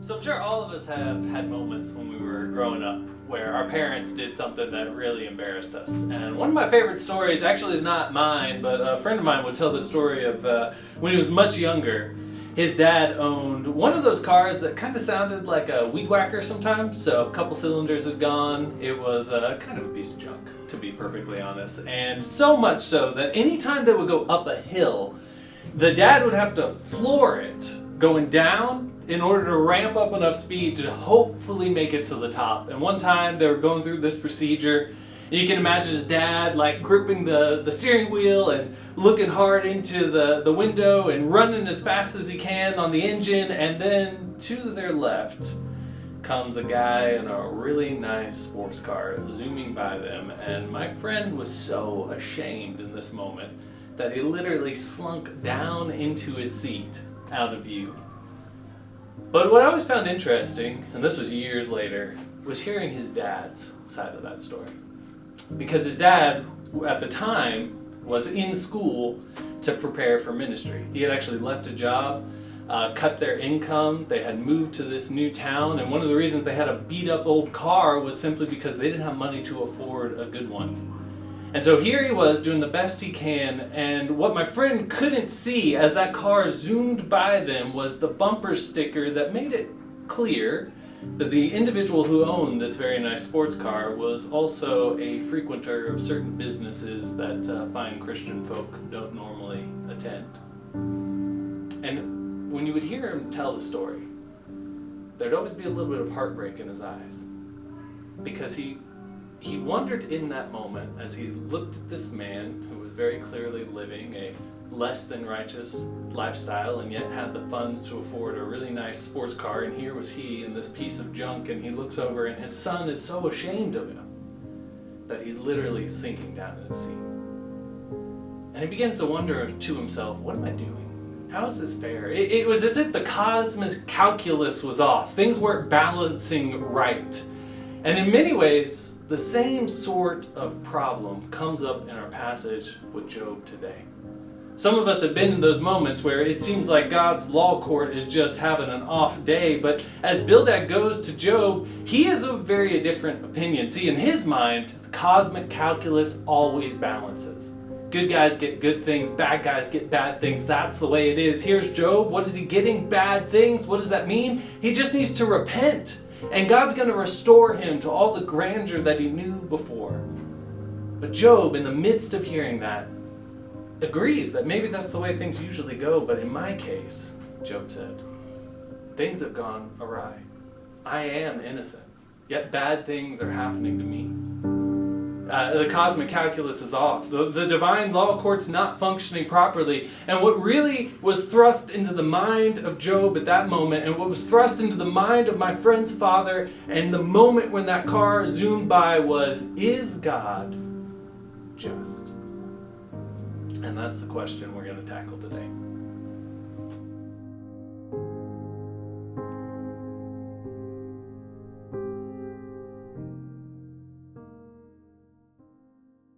So I'm sure all of us have had moments when we were growing up where our parents did something that really embarrassed us. And one of my favorite stories actually is not mine, but a friend of mine would tell the story of when he was much younger. His dad owned one of those cars that kind of sounded like a weed whacker sometimes, so a couple cylinders had gone. It was kind of a piece of junk, to be perfectly honest. And so much so that anytime they would go up a hill, the dad would have to floor it going down in order to ramp up enough speed to hopefully make it to the top. And one time they were going through this procedure, and you can imagine his dad like gripping the steering wheel and looking hard into the window and running as fast as he can on the engine, and then to their left comes a guy in a really nice sports car zooming by them, and my friend was so ashamed in this moment that he literally slunk down into his seat out of view. But what I always found interesting, and this was years later, was hearing his dad's side of that story. Because his dad, at the time, was in school to prepare for ministry. He had actually left a job, cut their income, they had moved to this new town, and one of the reasons they had a beat up old car was simply because they didn't have money to afford a good one. And so here he was doing the best he can, and what my friend couldn't see as that car zoomed by them was the bumper sticker that made it clear that the individual who owned this very nice sports car was also a frequenter of certain businesses that fine Christian folk don't normally attend. And when you would hear him tell the story, there'd always be a little bit of heartbreak in his eyes, because he wondered in that moment, as he looked at this man who was very clearly living a less than righteous lifestyle and yet had the funds to afford a really nice sports car, and here was he in this piece of junk, and he looks over and his son is so ashamed of him that he's literally sinking down in his seat. And he begins to wonder to himself, what am I doing? How is this fair? It was as if the cosmic calculus was off. Things weren't balancing right. And in many ways, the same sort of problem comes up in our passage with Job today. Some of us have been in those moments where it seems like God's law court is just having an off day, but as Bildad goes to Job, he has a very different opinion. See, in his mind, the cosmic calculus always balances. Good guys get good things, bad guys get bad things. That's the way it is. Here's Job. What is he getting? Bad things. What does that mean? He just needs to repent. And God's going to restore him to all the grandeur that he knew before. But Job, in the midst of hearing that, agrees that maybe that's the way things usually go. But in my case, Job said, things have gone awry. I am innocent, yet bad things are happening to me. The cosmic calculus is off. The divine law court's not functioning properly. And what really was thrust into the mind of Job at that moment, and what was thrust into the mind of my friend's father, and the moment when that car zoomed by was, is God just? And that's the question we're going to tackle today.